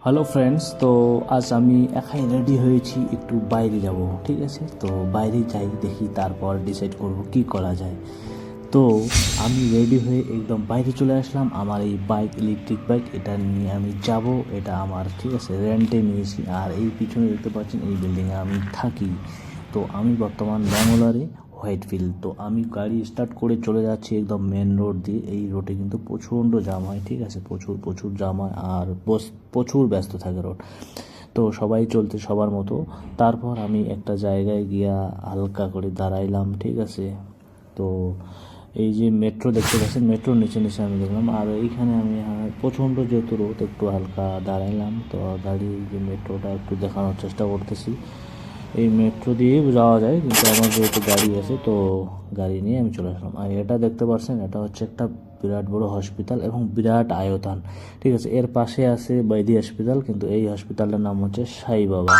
Hello friends, তো আজ আমি একাই রেডি হয়েছি, একটু বাইরে যাব। ঠিক আছে, তো বাইরে যাই, দেখি তারপর ডিসাইড করব কি করা যায়। তো আমি রেডি হয়ে একদম বাইরে চলে আসলাম। আমার এই বাইক, ইলেকট্রিক বাইক, এটা নিয়ে আমি যাব। এটা আমার, ঠিক আছে, রেন্টে নিয়েছি। আর এই পিছনে দেখতে পাচ্ছেন, এই বিল্ডিংয়ে আমি থাকি। তো আমি বর্তমান ব্যাঙ্গালোরে, হোয়াইট ফিল্ড। তো আমি গাড়ি স্টার্ট করে চলে যাচ্ছি একদম মেন রোড দিয়ে। এই রোডে কিন্তু প্রচণ্ড জাম হয়, ঠিক আছে, প্রচুর প্রচুর জাম হয়, আর প্রচুর ব্যস্ত থাকে রোড। তো সবাই চলতে সবার মতো। তারপর আমি একটা জায়গায় গিয়া হালকা করে দাঁড়াইলাম, ঠিক আছে। তো এই যে মেট্রো দেখতে পাচ্ছেন, মেট্রোর নিচে নিচে আমি দেখলাম। আর এইখানে আমি প্রচণ্ড যেহেতু রোদ, একটু হালকা দাঁড়াইলাম। তো দাঁড়িয়ে যে মেট্রোটা একটু দেখানোর চেষ্টা করতেছি। এই মেট্রো দিয়েই যাওয়া যায়, কিন্তু আমার যেহেতু গাড়ি আছে, তো গাড়ি নিয়ে আমি চলে আসলাম। আর এটা দেখতে পাচ্ছেন, এটা হচ্ছে একটা বিরাট বড় হসপিটাল এবং বিরাট আয়তন, ঠিক আছে। এর পাশে আছে বৈদি হসপিটাল, কিন্তু এই হসপিটালটার নাম হচ্ছে সাই বাবা।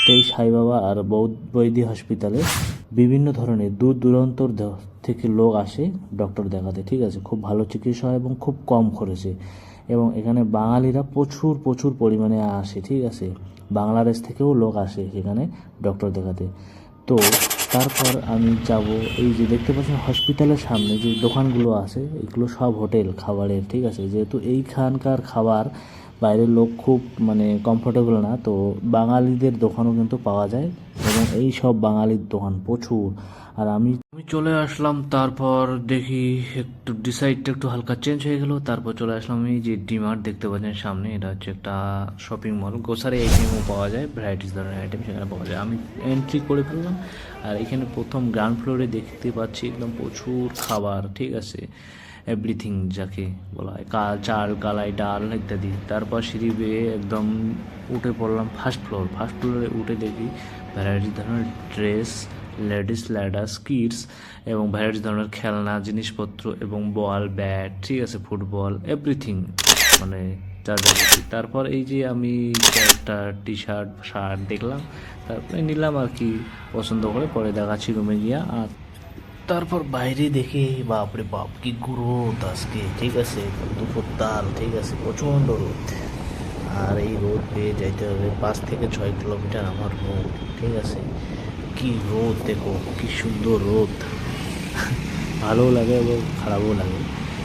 তো এই সাই বাবা আর বৈদি হসপিটালে বিভিন্ন ধরনের দূর দূরান্তর থেকে লোক আসে ডক্টর দেখাতে, ঠিক আছে। খুব ভালো চিকিৎসা হয় এবং খুব কম খরচে। এবং এখানে বাঙালিরা প্রচুর প্রচুর পরিমাণে আসে, ঠিক আছে। বাংলাদেশ থেকেও লোক আসে সেখানে ডক্টর দেখাতে। তো তারপর আমি যাব, এই যে দেখতে পাচ্ছেন হসপিটালের সামনে যে দোকানগুলো আছে, এগুলো সব হোটেল খাবারের, ঠিক আছে। যেহেতু এইখানকার খাবার বাইরের লোক খুব মানে কমফোর্টেবল না, তো বাঙালিদের দোকানও কিন্তু পাওয়া যায়, এবং এই সব বাঙালির দোকান প্রচুর। আর আমি আমি চলে আসলাম। তারপর দেখি একটু ডিসাইডটা একটু হালকা চেঞ্জ হয়ে গেল। তারপর চলে আসলাম এই যে ডিমার্ট দেখতে পাচ্ছেন সামনে, এটা হচ্ছে একটা শপিং মল। গ্রোসারি আইটেমও পাওয়া যায়, ভ্যারাইটিস ধরনের আইটেম সেখানে পাওয়া যায়। আমি এন্ট্রি করে ফেললাম। আর এখানে প্রথম গ্রাউন্ড ফ্লোরে দেখতে পাচ্ছি একদম প্রচুর খাবার, ঠিক আছে, এভরিথিং যাকে বলা হয়, চাল, কালাই, ডাল ইত্যাদি। তারপর সিঁড়ি বেয়ে একদম উঠে পড়লাম ফার্স্ট ফ্লোর। ফার্স্ট ফ্লোরে উঠে দেখি ভ্যারাইটিস ধরনের ড্রেস, লেডিস ল্যাডার্স, কিডস, এবং ভ্যারাইটিস ধরনের খেলনা জিনিসপত্র এবং বল, ব্যাট, ঠিক আছে, ফুটবল, এভরিথিং, মানে যা যা দেখি। তারপর এই যে আমি একটা টি শার্ট, শার্ট দেখলাম, তারপরে নিলাম আর কি, পছন্দ করে। পরে দেখাচ্ছি রুমে গিয়া। আর তারপর বাইরে দেখি, বাপরে বাপ, কি রোদ আজকে, ঠিক আছে, দুপুর তাল, ঠিক আছে, প্রচণ্ড রোদ। আর এই রোদ পেয়ে যাইতে হবে 5 থেকে 6 কিলোমিটার আমার রোদ, ঠিক আছে। কি রোদ দেখো, কি সুন্দর রোদ। ভালোও লাগে এবং খারাপও লাগে,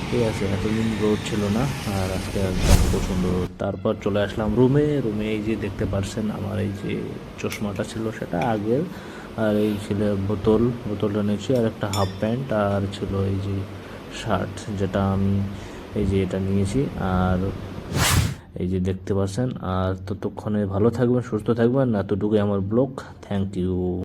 ঠিক আছে। এতদিন রোদ ছিল না, আর আজকে একদম প্রচণ্ড রোদ। তারপর চলে আসলাম রুমে। রুমে এই যে দেখতে পারছেন, আমার এই যে চশমাটা ছিল সেটা আগের। আর এই ছিল বোতলটা নিয়েছি, আর একটা হাফ প্যান্ট, আর ছিল এই যে শার্ট, যেটা আমি এই যে এটা নিয়েছি। আর এই যে দেখতে পাচ্ছেন। আর ততক্ষণে ভালো থাকবেন, সুস্থ থাকবেন। এতটুকুই আমার ব্লগ। Thank you.